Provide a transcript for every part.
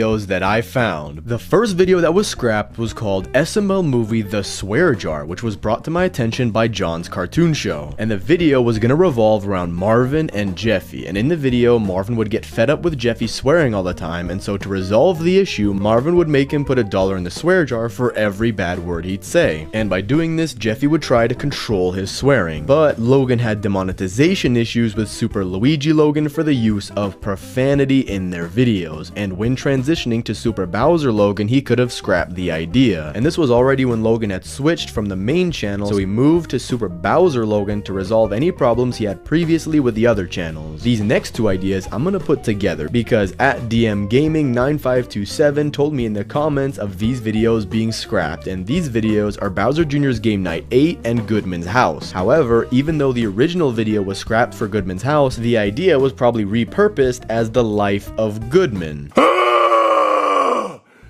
videos that I found. The first video that was scrapped was called SML movie The Swear Jar, which was brought to my attention by John's Cartoon Show. And the video was gonna revolve around Marvin and Jeffy. And in the video, Marvin would get fed up with Jeffy swearing all the time, and so to resolve the issue, Marvin would make him put $1 in the swear jar for every bad word he'd say. And by doing this, Jeffy would try to control his swearing. But Logan had demonetization issues with Super Luigi Logan for the use of profanity in their videos, and when transitioning to Super Bowser Logan, he could have scrapped the idea. And this was already when Logan had switched from the main channel, so he moved to Super Bowser Logan to resolve any problems he had previously with the other channels. These next two ideas I'm gonna put together because at DM Gaming 9527 told me in the comments of these videos being scrapped, and these videos are Bowser Jr.'s Game Night 8 and Goodman's House. However, even though the original video was scrapped for Goodman's House, the idea was probably repurposed as the life of Goodman.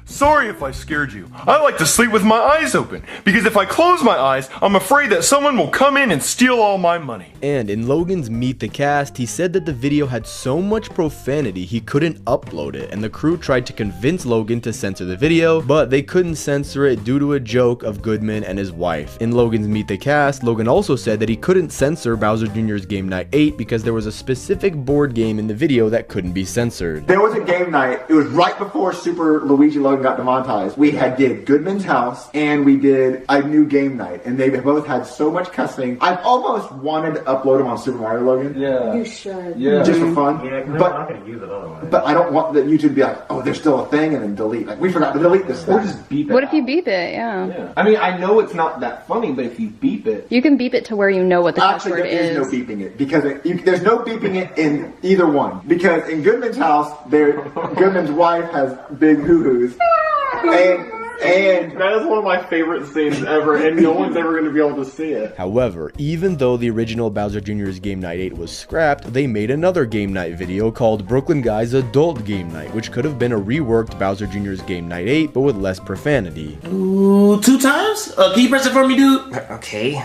Sorry if I scared you. I like to sleep with my eyes open, because if I close my eyes, I'm afraid that someone will come in and steal all my money. And in Logan's Meet the Cast, he said that the video had so much profanity he couldn't upload it, and the crew tried to convince Logan to censor the video, but they couldn't censor it due to a joke of Goodman and his wife. In Logan's Meet the Cast, Logan also said that he couldn't censor Bowser Jr.'s Game Night 8 because there was a specific board game in the video that couldn't be censored. There was a game night, it was right before Super Luigi Logan got demonetized. We did Goodman's House and we did a new game night, and they both had so much cussing. I've almost wanted to upload them on Super Mario Logan. Yeah. You should. Yeah. Just for fun. Yeah, but I'm not going to use it otherwise. But I don't want that YouTube to be like, oh, there's still a thing, and then delete. Like, we forgot to delete this Or thing. just beep it. What if you beep it? Yeah. Yeah. I mean, I know it's not that funny, but if you beep it. You can beep it to where you know what the Actually, password there is no is. beeping it, because there's no beeping it in either one. Because in Goodman's house, Goodman's wife has big hoo-hoos. And that is one of my favorite scenes ever, and no one's ever going to be able to see it. However, even though the original Bowser Jr.'s Game Night 8 was scrapped, they made another Game Night video called Brooklyn Guy's Adult Game Night, which could have been a reworked Bowser Jr.'s Game Night 8, but with less profanity. Ooh, 2 times? Can you press it for me, dude? Okay.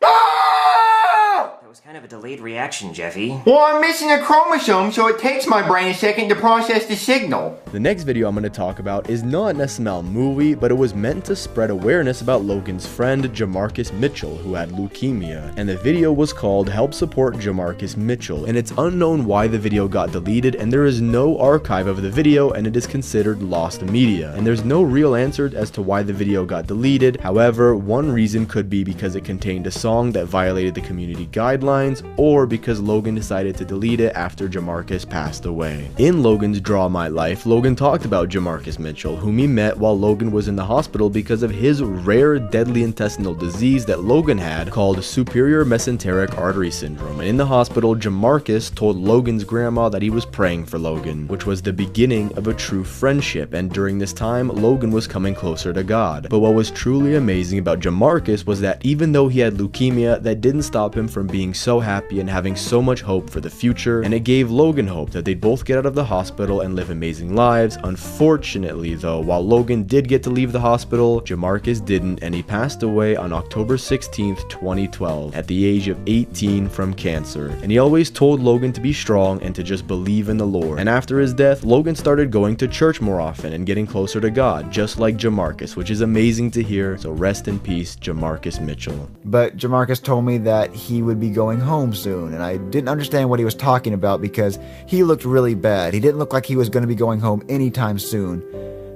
That was kind of a delayed reaction, Jeffy. Well, I'm missing a chromosome, so it takes my brain a second to process the signal. The next video I'm going to talk about is not an SML movie, but it was meant to spread awareness about Logan's friend Jamarcus Mitchell, who had leukemia, and the video was called Help Support Jamarcus Mitchell, and it's unknown why the video got deleted, and there is no archive of the video, and it is considered lost media, and there's no real answer as to why the video got deleted. However, one reason could be because it contained a song that violated the community guidelines, or because Logan decided to delete it after Jamarcus passed away. In Logan's Draw My Life, Logan talked about Jamarcus Mitchell, whom he met while Logan was in the hospital because of his rare deadly intestinal disease that Logan had called superior mesenteric artery syndrome. And in the hospital, Jamarcus told Logan's grandma that he was praying for Logan, which was the beginning of a true friendship, and during this time, Logan was coming closer to God. But what was truly amazing about Jamarcus was that even though he had leukemia, that didn't stop him from being so happy and having so much hope for the future, and it gave Logan hope that they'd both get out of the hospital and live amazing lives. Unfortunately though, while Logan did get to leave the hospital, Jamarcus didn't, and he passed away on October 16th, 2012 at the age of 18 from cancer. And he always told Logan to be strong and to just believe in the Lord. And after his death, Logan started going to church more often and getting closer to God, just like Jamarcus, which is amazing to hear. So rest in peace, Jamarcus Mitchell. But Jamarcus told me that he would be going home soon, and I didn't understand what he was talking about because he looked really bad. He didn't look like he was going to be going home anytime soon.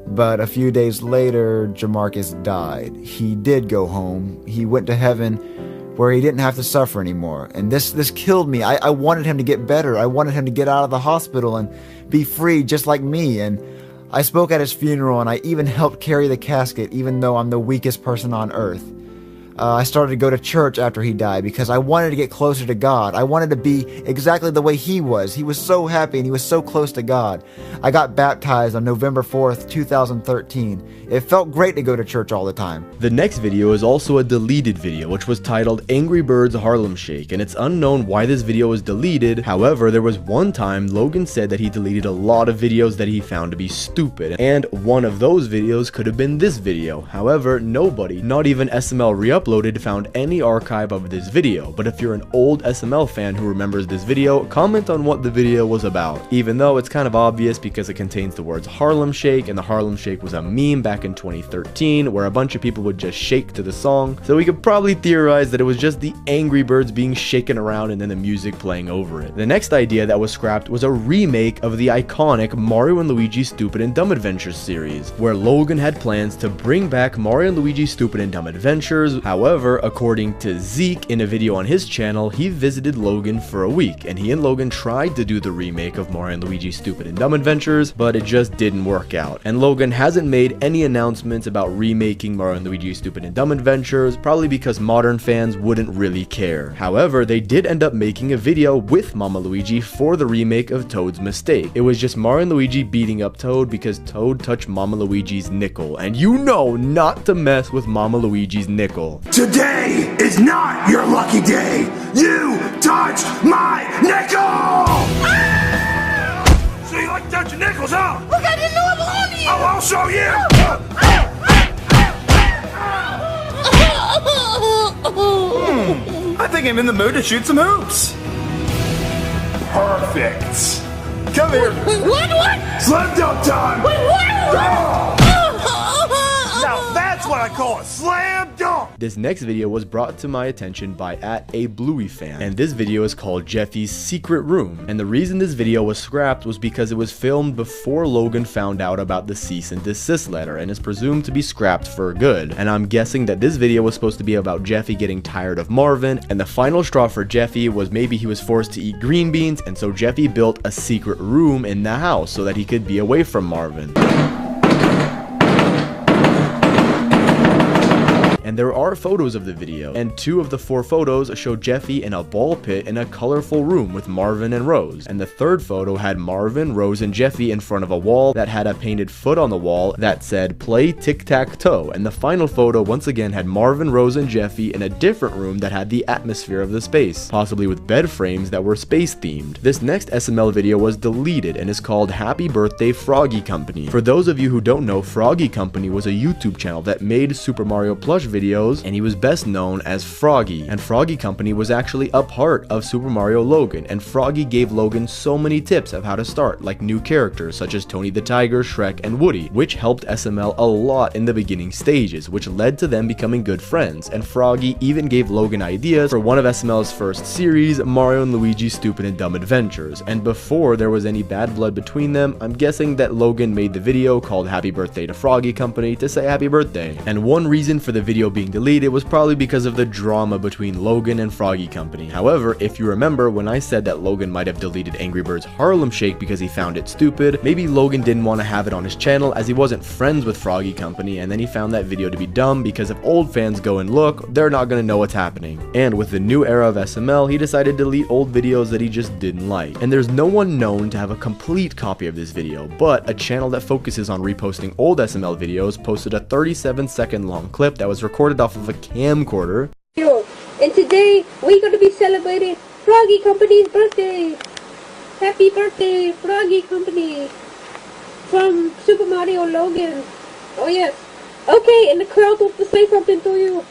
But a few days later, Jamarcus died. He did go home. He went to heaven where he didn't have to suffer anymore. And this killed me. I wanted him to get better. I wanted him to get out of the hospital and be free just like me. And I spoke at his funeral, and I even helped carry the casket, even though I'm the weakest person on earth. I started to go to church after he died because I wanted to get closer to God. I wanted to be exactly the way he was. He was so happy and he was so close to God. I got baptized on November 4th, 2013. It felt great to go to church all the time. The next video is also a deleted video, which was titled Angry Birds Harlem Shake, and it's unknown why this video was deleted. However, there was one time Logan said that he deleted a lot of videos that he found to be stupid, and one of those videos could have been this video. However, nobody, not even SML re-uploaded uploaded found any archive of this video, but if you're an old SML fan who remembers this video, comment on what the video was about. Even though it's kind of obvious because it contains the words Harlem Shake, and the Harlem Shake was a meme back in 2013 where a bunch of people would just shake to the song, so we could probably theorize that it was just the Angry Birds being shaken around and then the music playing over it. The next idea that was scrapped was a remake of the iconic Mario and Luigi Stupid and Dumb Adventures series, where Logan had plans to bring back Mario and Luigi Stupid and Dumb Adventures. However, according to Zeke in a video on his channel, he visited Logan for a week, and he and Logan tried to do the remake of Mario and Luigi Stupid and Dumb Adventures, but it just didn't work out. And Logan hasn't made any announcements about remaking Mario and Luigi Stupid and Dumb Adventures, probably because modern fans wouldn't really care. However, they did end up making a video with Mama Luigi for the remake of Toad's Mistake. It was just Mario and Luigi beating up Toad because Toad touched Mama Luigi's nickel, and you know not to mess with Mama Luigi's nickel. Today is not your lucky day. You touched my nickel! Ah! So you like touching nickels, huh? Look, I didn't know I belonged to you! Oh, I'll show you! I think I'm in the mood to shoot some hoops. Perfect. Come here. Wait, what? Slam dunk time. Wait, what? Oh! Now that's what I call a slam dunk. This next video was brought to my attention by @ablueyfan, and this video is called Jeffy's Secret Room. And the reason this video was scrapped was because it was filmed before Logan found out about the cease and desist letter, and is presumed to be scrapped for good. And I'm guessing that this video was supposed to be about Jeffy getting tired of Marvin, and the final straw for Jeffy was maybe he was forced to eat green beans, and so Jeffy built a secret room in the house so that he could be away from Marvin. And there are photos of the video, and 2 of the 4 photos show Jeffy in a ball pit in a colorful room with Marvin and Rose, and the 3rd photo had Marvin, Rose, and Jeffy in front of a wall that had a painted foot on the wall that said play tic-tac-toe, and the final photo once again had Marvin, Rose, and Jeffy in a different room that had the atmosphere of the space, possibly with bed frames that were space themed. This next SML video was deleted and is called Happy Birthday Froggy Company. For those of you who don't know, Froggy Company was a YouTube channel that made Super Mario plush videos, and he was best known as Froggy. And Froggy Company was actually a part of Super Mario Logan, and Froggy gave Logan so many tips of how to start, like new characters such as Tony the Tiger, Shrek, and Woody, which helped SML a lot in the beginning stages, which led to them becoming good friends. And Froggy even gave Logan ideas for one of SML's first series, Mario and Luigi Stupid and Dumb Adventures. And before there was any bad blood between them, I'm guessing that Logan made the video called Happy Birthday to Froggy Company to say happy birthday. And one reason for the video being deleted was probably because of the drama between Logan and Froggy Company. However, if you remember when I said that Logan might have deleted Angry Birds Harlem Shake because he found it stupid, maybe Logan didn't want to have it on his channel as he wasn't friends with Froggy Company, and then he found that video to be dumb because if old fans go and look, they're not going to know what's happening. And with the new era of SML, he decided to delete old videos that he just didn't like. And there's no one known to have a complete copy of this video, but a channel that focuses on reposting old SML videos posted a 37-second long clip that was recorded off of a camcorder. And today we're going to be celebrating Froggy Company's birthday. Happy birthday, Froggy Company, from Super Mario Logan. Oh yes. Okay, and the crowd wants to say something to you.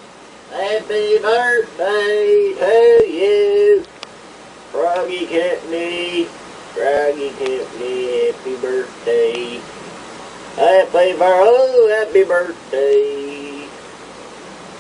Happy birthday to you, Froggy Company. Froggy Company, happy birthday. Happy birthday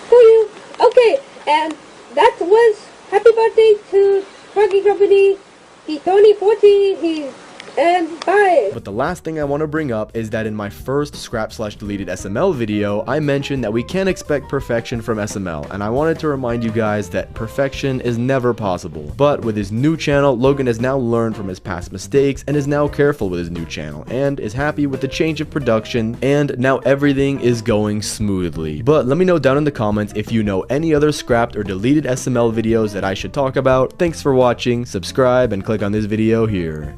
to you. Okay, and that was happy birthday to Froggy Company. He's only 14. And bye. But the last thing I want to bring up is that in my first scrap/deleted SML video, I mentioned that we can't expect perfection from SML, and I wanted to remind you guys that perfection is never possible. But with his new channel, Logan has now learned from his past mistakes and is now careful with his new channel, and is happy with the change of production, and now everything is going smoothly. But let me know down in the comments if you know any other scrapped or deleted SML videos that I should talk about. Thanks for watching, subscribe, and click on this video here.